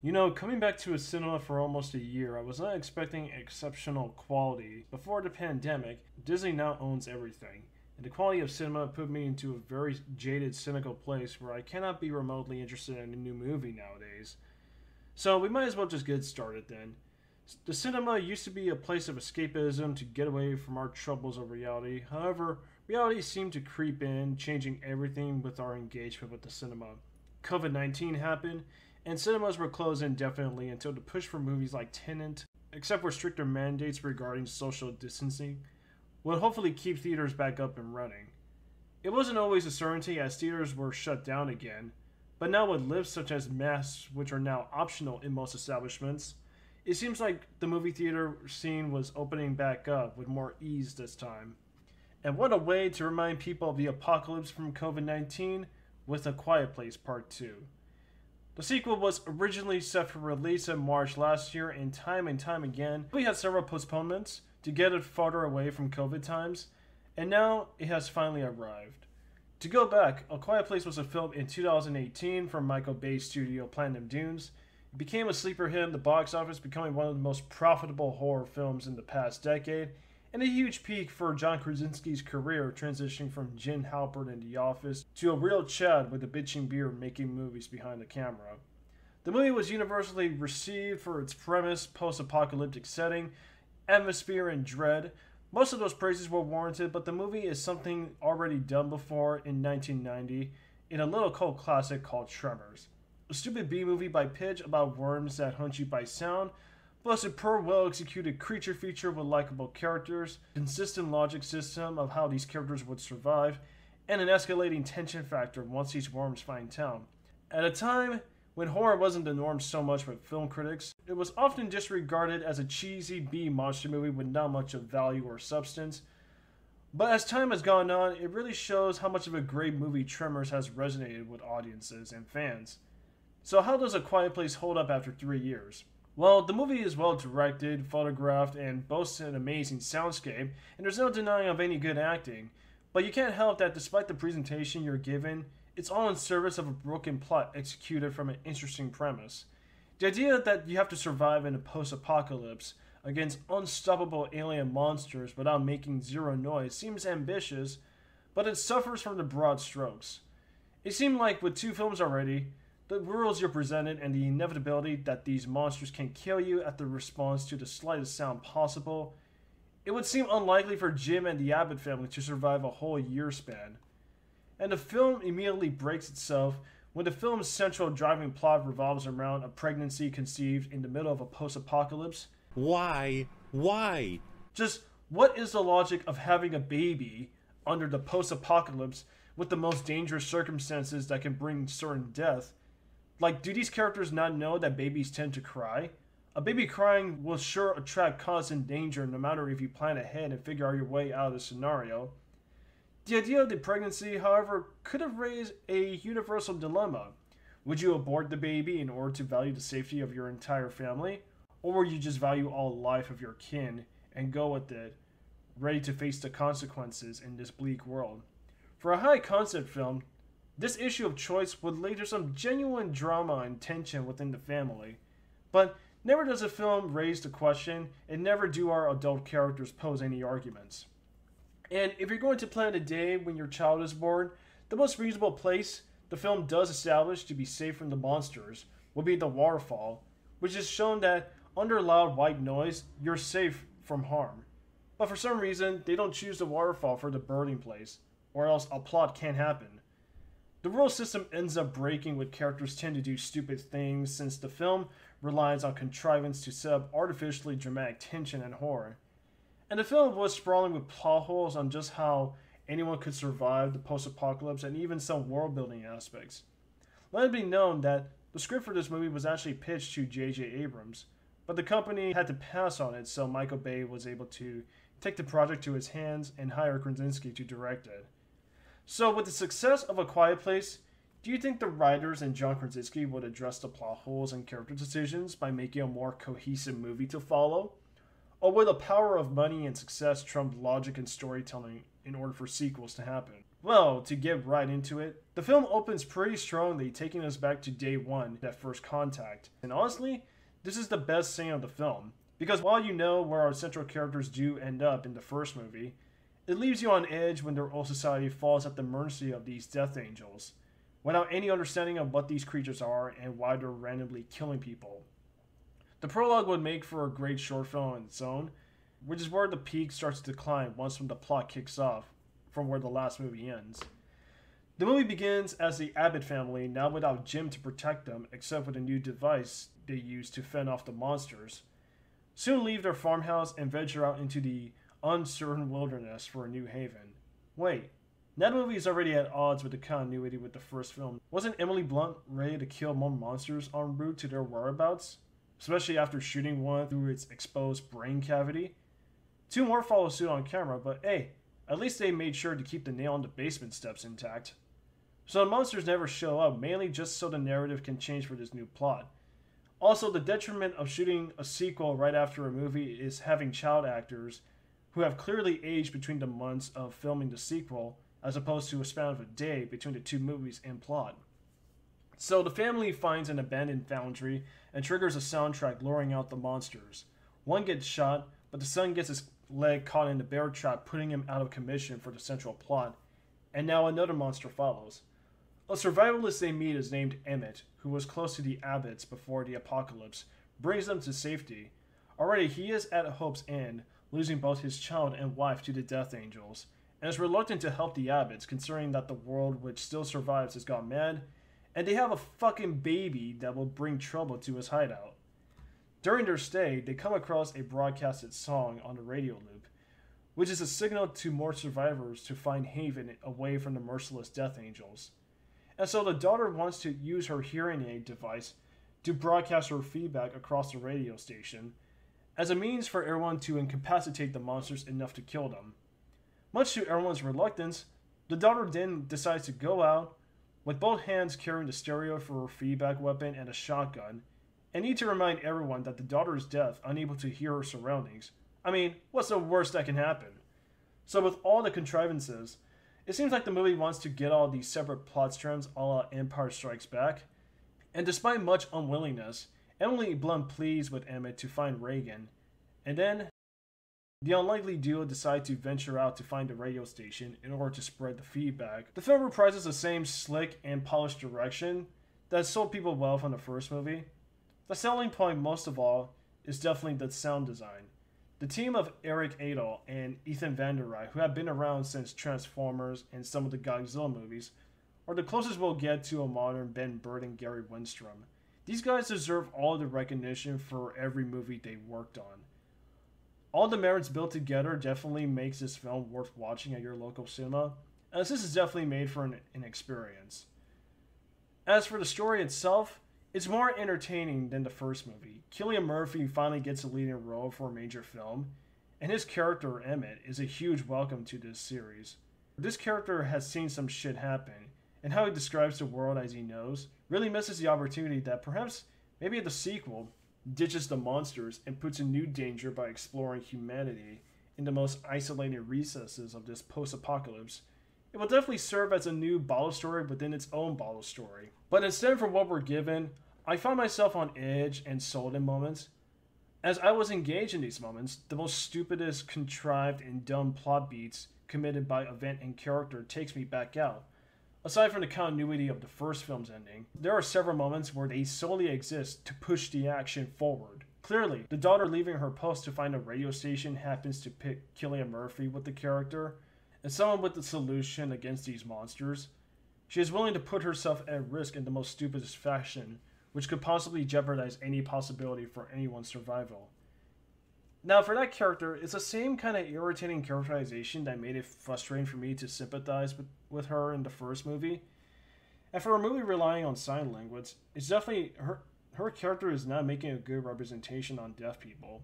You know, coming back to a cinema for almost a year, I was not expecting exceptional quality. Before the pandemic, Disney now owns everything, and the quality of cinema put me into a very jaded, cynical place where I cannot be remotely interested in a new movie nowadays. So we might as well just get started then. The cinema used to be a place of escapism to get away from our troubles of reality. However, reality seemed to creep in, changing everything with our engagement with the cinema. COVID 19 happened, and cinemas were closed indefinitely until the push for movies like Tenet, except for stricter mandates regarding social distancing, would hopefully keep theaters back up and running. It wasn't always a certainty as theaters were shut down again, but now with lifts such as masks, which are now optional in most establishments, it seems like the movie theater scene was opening back up with more ease this time. And what a way to remind people of the apocalypse from COVID 19 with A Quiet Place Part 2. The sequel was originally set for release in March last year, and time again, we had several postponements to get it farther away from COVID times, and now it has finally arrived. To go back, A Quiet Place was a film in 2018 from Michael Bay's studio Platinum Dunes. It became a sleeper hit in the box office, becoming one of the most profitable horror films in the past decade, and a huge peak for John Krasinski's career, transitioning from Jen Halpert in The Office to a real Chad with a bitching beard making movies behind the camera. The movie was universally received for its premise, post-apocalyptic setting, atmosphere, and dread. Most of those praises were warranted, but the movie is something already done before in 1990 in a little cult classic called Tremors. A stupid B-movie by Pitch about worms that hunt you by sound, plus a per well-executed creature feature with likable characters, consistent logic system of how these characters would survive, and an escalating tension factor once these worms find town. At a time when horror wasn't the norm so much with film critics, it was often disregarded as a cheesy B-monster movie with not much of value or substance. But as time has gone on, it really shows how much of a great movie Tremors has resonated with audiences and fans. So how does A Quiet Place hold up after 3 years? Well, the movie is well directed, photographed, and boasts an amazing soundscape, and there's no denying of any good acting. But you can't help that despite the presentation you're given, it's all in service of a broken plot executed from an interesting premise. The idea that you have to survive in a post-apocalypse against unstoppable alien monsters without making zero noise seems ambitious, but it suffers from the broad strokes. It seemed like with 2 films already, the rules you're presented and the inevitability that these monsters can kill you at the response to the slightest sound possible, it would seem unlikely for Jim and the Abbott family to survive a whole year span. And the film immediately breaks itself when the film's central driving plot revolves around a pregnancy conceived in the middle of a post-apocalypse. Why? Why? Just what is the logic of having a baby under the post-apocalypse with the most dangerous circumstances that can bring certain death? Like, do these characters not know that babies tend to cry? A baby crying will sure attract constant danger no matter if you plan ahead and figure out your way out of the scenario. The idea of the pregnancy, however, could have raised a universal dilemma. Would you abort the baby in order to value the safety of your entire family? Or would you just value all life of your kin and go with it, ready to face the consequences in this bleak world? For a high concept film, this issue of choice would lead to some genuine drama and tension within the family. But never does a film raise the question, and never do our adult characters pose any arguments. And if you're going to plan a day when your child is born, the most reasonable place the film does establish to be safe from the monsters will be the waterfall, which is shown that under loud white noise, you're safe from harm. But for some reason, they don't choose the waterfall for the birthing place, or else a plot can't happen. The rule system ends up breaking when characters tend to do stupid things since the film relies on contrivance to set up artificially dramatic tension and horror. And the film was sprawling with plot holes on just how anyone could survive the post-apocalypse and even some world-building aspects. Let it be known that the script for this movie was actually pitched to J.J. Abrams, but the company had to pass on it, so Michael Bay was able to take the project to his hands and hire Krasinski to direct it. So with the success of A Quiet Place, do you think the writers and John Krasinski would address the plot holes and character decisions by making a more cohesive movie to follow? Or will the power of money and success trump logic and storytelling in order for sequels to happen? Well, to get right into it, the film opens pretty strongly, taking us back to day one, that first contact. And honestly, this is the best scene of the film, because while you know where our central characters do end up in the first movie, it leaves you on edge when their old society falls at the mercy of these Death Angels, without any understanding of what these creatures are and why they're randomly killing people. The prologue would make for a great short film on its own, which is where the peak starts to decline once when the plot kicks off from where the last movie ends. The movie begins as the Abbott family, now without Jim to protect them except with a new device they use to fend off the monsters, soon leave their farmhouse and venture out into the uncertain wilderness for a new haven. Wait, that movie is already at odds with the continuity with the first film. Wasn't Emily Blunt ready to kill more monsters en route to their whereabouts? Especially after shooting one through its exposed brain cavity? Two more follow suit on camera, but hey, at least they made sure to keep the nail on the basement steps intact. So the monsters never show up, mainly just so the narrative can change for this new plot. Also, the detriment of shooting a sequel right after a movie is having child actors who have clearly aged between the months of filming the sequel, as opposed to a span of a day between the two movies and plot. So the family finds an abandoned foundry and triggers a soundtrack luring out the monsters. One gets shot, but the son gets his leg caught in the bear trap, putting him out of commission for the central plot, and now another monster follows. A survivalist they meet is named Emmett, who was close to the Abbotts before the apocalypse, brings them to safety. Already he is at hope's end, losing both his child and wife to the Death Angels, and is reluctant to help the Abbotts, considering that the world which still survives has gone mad, and they have a fucking baby that will bring trouble to his hideout. During their stay, they come across a broadcasted song on the radio loop, which is a signal to more survivors to find haven away from the merciless Death Angels. And so the daughter wants to use her hearing aid device to broadcast her feedback across the radio station, as a means for everyone to incapacitate the monsters enough to kill them. Much to everyone's reluctance, the daughter then decides to go out, with both hands carrying the stereo for her feedback weapon and a shotgun, and need to remind everyone that the daughter is deaf, unable to hear her surroundings. I mean, what's the worst that can happen? So with all the contrivances, it seems like the movie wants to get all these separate plot strands a la Empire Strikes Back, and despite much unwillingness, Emily Blunt pleads with Emmett to find Reagan, and then the unlikely duo decide to venture out to find the radio station in order to spread the feedback. The film reprises the same slick and polished direction that sold people well from the first movie. The selling point, most of all, is definitely the sound design. The team of Eric Idle and Ethan Van Der Rye, who have been around since Transformers and some of the Godzilla movies, are the closest we'll get to a modern Ben Burtt and Gary Winstrom. These guys deserve all the recognition for every movie they worked on. All the merits built together definitely makes this film worth watching at your local cinema, as this is definitely made for an experience. As for the story itself, it's more entertaining than the first movie. Cillian Murphy finally gets a leading role for a major film, and his character, Emmett, is a huge welcome to this series. This character has seen some shit happen, and how he describes the world as he knows really misses the opportunity that perhaps maybe the sequel ditches the monsters and puts a new danger by exploring humanity in the most isolated recesses of this post-apocalypse. It will definitely serve as a new bottle story within its own bottle story. But instead from what we're given, I find myself on edge and sold in moments. As I was engaged in these moments, the most stupidest, contrived, and dumb plot beats committed by event and character takes me back out. Aside from the continuity of the first film's ending, there are several moments where they solely exist to push the action forward. Clearly, the daughter leaving her post to find a radio station happens to pick Cillian Murphy with the character, and someone with the solution against these monsters. She is willing to put herself at risk in the most stupidest fashion, which could possibly jeopardize any possibility for anyone's survival. Now, for that character, it's the same kind of irritating characterization that made it frustrating for me to sympathize with her in the first movie. And for a movie relying on sign language, it's definitely her character is not making a good representation on deaf people.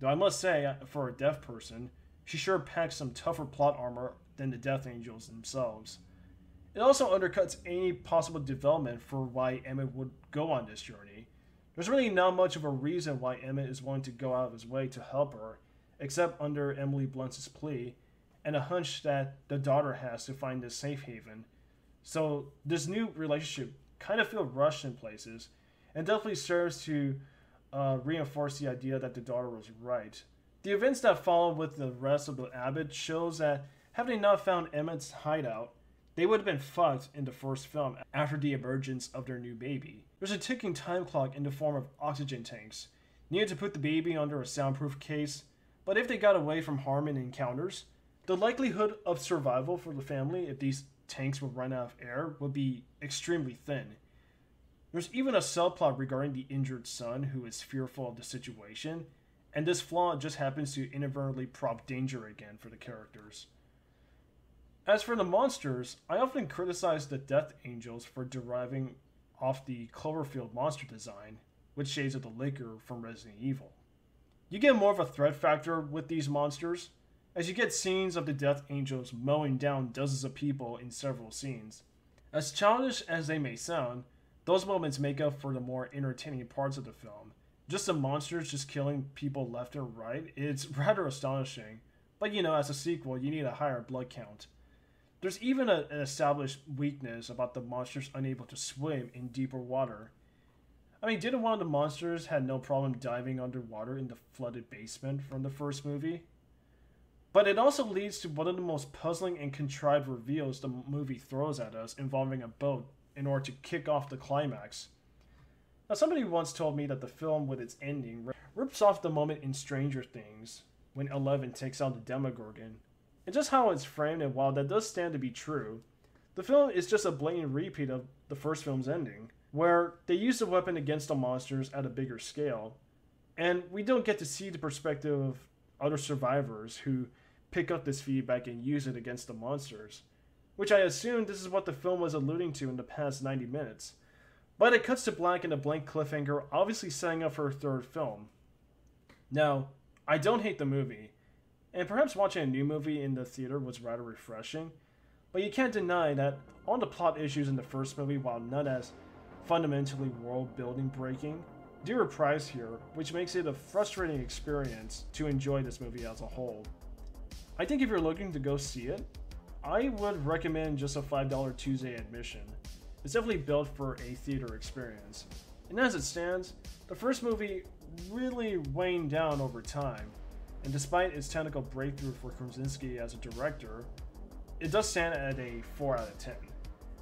Though I must say, for a deaf person, she sure packs some tougher plot armor than the Death Angels themselves. It also undercuts any possible development for why Emmett would go on this journey. There's really not much of a reason why Emmett is willing to go out of his way to help her, except under Emily Blunt's plea, and a hunch that the daughter has to find this safe haven. So this new relationship kind of feels rushed in places, and definitely serves to reinforce the idea that the daughter was right. The events that follow with the rest of the Abbott shows that had they not found Emmett's hideout, they would have been fucked in the first film after the emergence of their new baby. There's a ticking time clock in the form of oxygen tanks, needed to put the baby under a soundproof case, but if they got away from harm in encounters, the likelihood of survival for the family if these tanks would run out of air would be extremely thin. There's even a subplot regarding the injured son who is fearful of the situation, and this flaw just happens to inadvertently prop danger again for the characters. As for the monsters, I often criticize the Death Angels for deriving off the Cloverfield monster design, with shades of the Licker from Resident Evil. You get more of a threat factor with these monsters, as you get scenes of the Death Angels mowing down dozens of people in several scenes. As childish as they may sound, those moments make up for the more entertaining parts of the film. Just the monsters just killing people left and right, it's rather astonishing. But as a sequel, you need a higher blood count. There's even an established weakness about the monsters unable to swim in deeper water. I mean, didn't one of the monsters had no problem diving underwater in the flooded basement from the first movie? But it also leads to one of the most puzzling and contrived reveals the movie throws at us involving a boat in order to kick off the climax. Now, somebody once told me that the film, with its ending, rips off the moment in Stranger Things when Eleven takes out the Demogorgon. And just how it's framed, and while that does stand to be true, the film is just a blatant repeat of the first film's ending, where they use the weapon against the monsters at a bigger scale, and we don't get to see the perspective of other survivors who pick up this feedback and use it against the monsters, which I assume this is what the film was alluding to in the past 90 minutes. But it cuts to black in a blank cliffhanger, obviously setting up for a third film. Now, I don't hate the movie, and perhaps watching a new movie in the theater was rather refreshing, but you can't deny that all the plot issues in the first movie, while not as fundamentally world-building breaking, do reprise here, which makes it a frustrating experience to enjoy this movie as a whole. I think if you're looking to go see it, I would recommend just a $5 Tuesday admission. It's definitely built for a theater experience. And as it stands, the first movie really waned down over time, and despite its technical breakthrough for Krasinski as a director, it does stand at a 4 out of 10.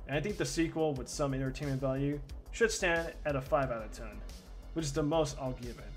And I think the sequel, with some entertainment value, should stand at a 5 out of 10, which is the most I'll give it.